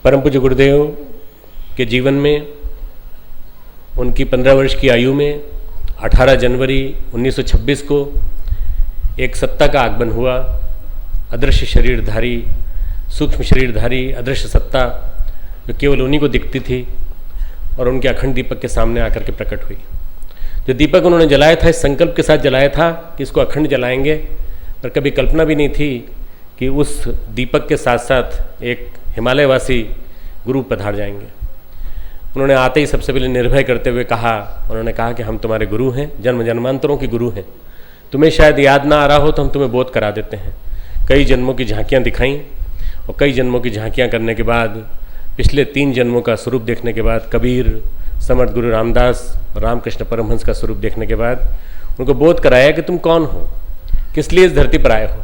परम पूज्य गुरुदेव के जीवन में उनकी 15 वर्ष की आयु में 18 जनवरी 1926 को एक सत्ता का आगमन हुआ। अदृश्य शरीरधारी, सूक्ष्म शरीरधारी अदृश्य सत्ता जो केवल उन्हीं को दिखती थी और उनके अखंड दीपक के सामने आकर के प्रकट हुई। जो दीपक उन्होंने जलाया था इस संकल्प के साथ जलाया था कि इसको अखंड जलाएंगे, पर कभी कल्पना भी नहीं थी कि उस दीपक के साथ साथ एक हिमालयवासी गुरु पधार जाएंगे। उन्होंने आते ही सबसे पहले निर्भय करते हुए उन्होंने कहा कि हम तुम्हारे गुरु हैं, जन्म जन्मांतरों के गुरु हैं। तुम्हें शायद याद ना आ रहा हो तो हम तुम्हें बोध करा देते हैं। कई जन्मों की झांकियाँ दिखाईं और कई जन्मों की झांकियाँ करने के बाद, पिछले 3 जन्मों का स्वरूप देखने के बाद, कबीर, समर्थ गुरु रामदास, रामकृष्ण परमहंस का स्वरूप देखने के बाद उनको बोध कराया कि तुम कौन हो, किस लिए इस धरती पर आए हो,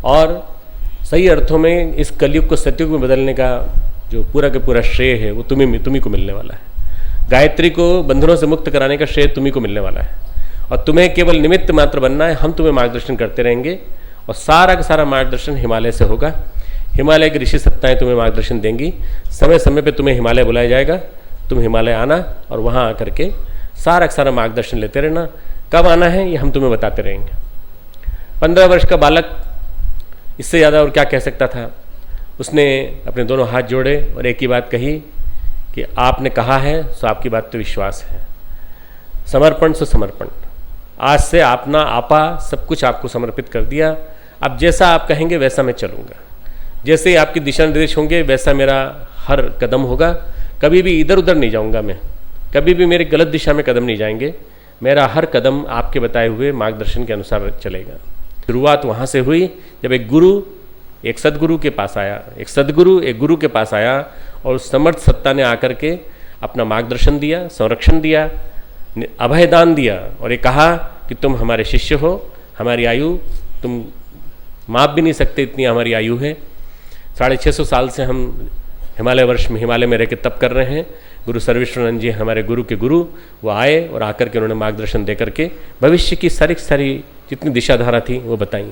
और सही अर्थों में इस कलयुग को सतयुग में बदलने का जो पूरा का पूरा श्रेय है वो तुम्ही को मिलने वाला है। गायत्री को बंधनों से मुक्त कराने का श्रेय तुम्ही को मिलने वाला है और तुम्हें केवल निमित्त मात्र बनना है। हम तुम्हें मार्गदर्शन करते रहेंगे और सारा का सारा मार्गदर्शन हिमालय से होगा। हिमालय की ऋषि सत्ताएं तुम्हें मार्गदर्शन देंगी। समय समय पे तुम्हें हिमालय बुलाया जाएगा, तुम हिमालय आना और वहाँ आकर के सारा का सारा मार्गदर्शन लेते रहना। कब आना है ये हम तुम्हें बताते रहेंगे। 15 वर्ष का बालक इससे ज़्यादा और क्या कह सकता था। उसने अपने दोनों हाथ जोड़े और एक ही बात कही कि आपने कहा है सो आपकी बात तो विश्वास है। समर्पण सो समर्पण। आज से अपना आपा सब कुछ आपको समर्पित कर दिया। अब जैसा आप कहेंगे वैसा मैं चलूँगा, जैसे ही आपके दिशा निर्देश होंगे वैसा मेरा हर कदम होगा। कभी भी इधर उधर नहीं जाऊँगा मैं, कभी भी मेरे गलत दिशा में कदम नहीं जाएंगे। मेरा हर कदम आपके बताए हुए मार्गदर्शन के अनुसार चलेगा। शुरुआत वहाँ से हुई जब एक गुरु एक सदगुरु के पास आया, एक सदगुरु एक गुरु के पास आया और उस समर्थ सत्ता ने आकर के अपना मार्गदर्शन दिया, संरक्षण दिया, अभयदान दिया और ये कहा कि तुम हमारे शिष्य हो। हमारी आयु तुम माप भी नहीं सकते, इतनी हमारी आयु है। 650 साल से हम हिमालय में रह के तप कर रहे हैं। गुरु सर्वेश्वरानंद जी हमारे गुरु के गुरु, वो आए और आकर के उन्होंने मार्गदर्शन दे करके भविष्य की सारी जितनी दिशाधारा थी वो बताई।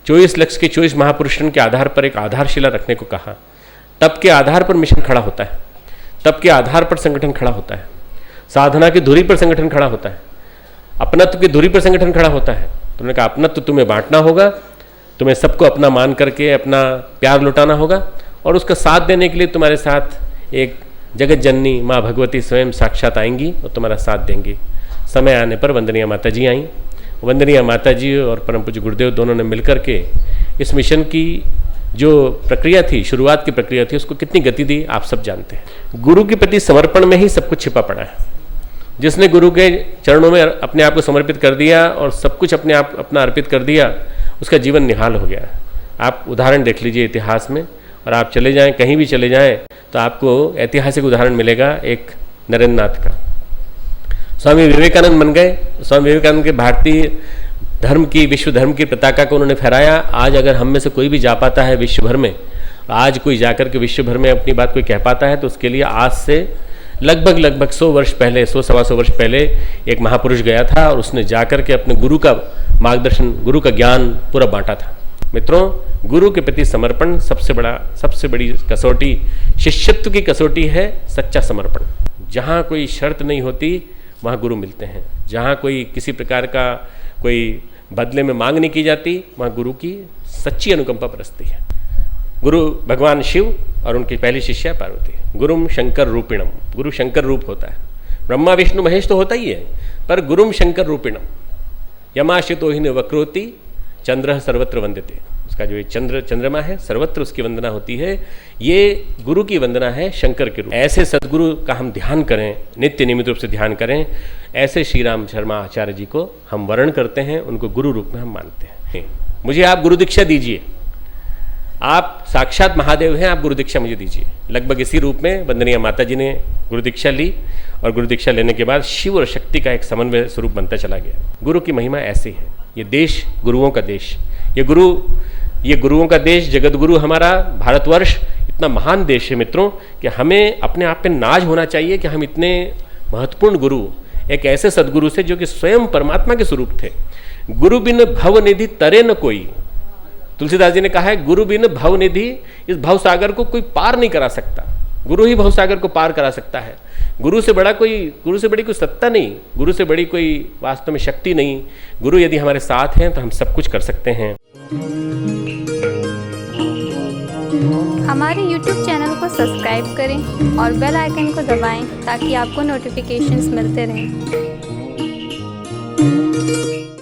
24 लक्ष्य के 24 महापुरुषों के आधार पर एक आधारशिला रखने को कहा। तप के आधार पर मिशन खड़ा होता है, तप के आधार पर संगठन खड़ा होता है, साधना की धुरी पर संगठन खड़ा होता है, अपनत्व की धुरी पर संगठन खड़ा होता है। तो उन्होंने कहा अपनत्व तुम्हें बांटना होगा, तुम्हें सबको अपना मान करके अपना प्यार लुटाना होगा और उसका साथ देने के लिए तुम्हारे साथ एक जगत जननी माँ भगवती स्वयं साक्षात आएंगी और तुम्हारा साथ देंगी। समय आने पर वंदनीय माता जी आई। वंदनीय माता जी और परम पूज्य गुरुदेव दोनों ने मिलकर के इस मिशन की जो प्रक्रिया थी, शुरुआत की प्रक्रिया थी, उसको कितनी गति दी आप सब जानते हैं। गुरु के प्रति समर्पण में ही सब कुछ छिपा पड़ा है। जिसने गुरु के चरणों में अपने आप को समर्पित कर दिया और सब कुछ अपने आप अपना अर्पित कर दिया, उसका जीवन निहाल हो गया। आप उदाहरण देख लीजिए इतिहास में, और आप चले जाएं, कहीं भी चले जाएं तो आपको ऐतिहासिक उदाहरण मिलेगा एक नरेंद्र नाथ का। स्वामी विवेकानंद बन गए। स्वामी विवेकानंद के भारतीय धर्म की, विश्व धर्म की पताका को उन्होंने फहराया। आज अगर हम में से कोई भी जा पाता है विश्व भर में, आज कोई जाकर के विश्व भर में अपनी बात कोई कह पाता है, तो उसके लिए आज से लगभग 100 वर्ष पहले, 100-125 वर्ष पहले एक महापुरुष गया था और उसने जाकर के अपने गुरु का मार्गदर्शन, गुरु का ज्ञान पूरा बांटा था। मित्रों, गुरु के प्रति समर्पण सबसे बड़ी कसौटी, शिष्यत्व की कसौटी है सच्चा समर्पण। जहाँ कोई शर्त नहीं होती वहाँ गुरु मिलते हैं। जहाँ कोई किसी प्रकार का कोई बदले में मांग नहीं की जाती, वहाँ गुरु की सच्ची अनुकंपा बरसती है। गुरु भगवान शिव और उनकी पहली शिष्या पार्वती। गुरुम शंकर रूपिणम, गुरु शंकर रूप होता है। ब्रह्मा विष्णु महेश तो होता ही है, पर गुरुम शंकर रूपिणम। यमाशितो ही वक्रोति चंद्र सर्वत्र वंदते। उसका जो ये चंद्रमा है सर्वत्र उसकी वंदना होती है। ये गुरु की वंदना है शंकर के रूप। ऐसे सदगुरु का हम ध्यान करें, नित्य नियमित रूप से ध्यान करें। ऐसे श्री राम शर्मा आचार्य जी को हम वर्ण करते हैं, उनको गुरु रूप में हम मानते हैं। मुझे आप गुरु दीक्षा दीजिए, आप साक्षात महादेव हैं, आप गुरु दीक्षा मुझे दीजिए। लगभग इसी रूप में वंदनीय माता जी ने गुरु दीक्षा ली और गुरु दीक्षा लेने के बाद शिव और शक्ति का एक समन्वय स्वरूप बनता चला गया। गुरु की महिमा ऐसी है। ये देश गुरुओं का देश, ये गुरुओं का देश, जगत गुरु हमारा भारतवर्ष इतना महान देश है मित्रों कि हमें अपने आप पे नाज होना चाहिए कि हम इतने महत्वपूर्ण गुरु, एक ऐसे सदगुरु से जो कि स्वयं परमात्मा के स्वरूप थे। गुरु बिन भवनिधि तरे न कोई। तुलसीदास जी ने कहा है गुरु बिन भवनिधि, इस भव सागर को कोई पार नहीं करा सकता। गुरु ही भवसागर को पार करा सकता है। गुरु से बड़ी कोई सत्ता नहीं, गुरु से बड़ी कोई वास्तव में शक्ति नहीं। गुरु यदि हमारे साथ हैं तो हम सब कुछ कर सकते हैं। हमारे YouTube चैनल को सब्सक्राइब करें और बेल आइकन को दबाएं ताकि आपको नोटिफिकेशंस मिलते रहें।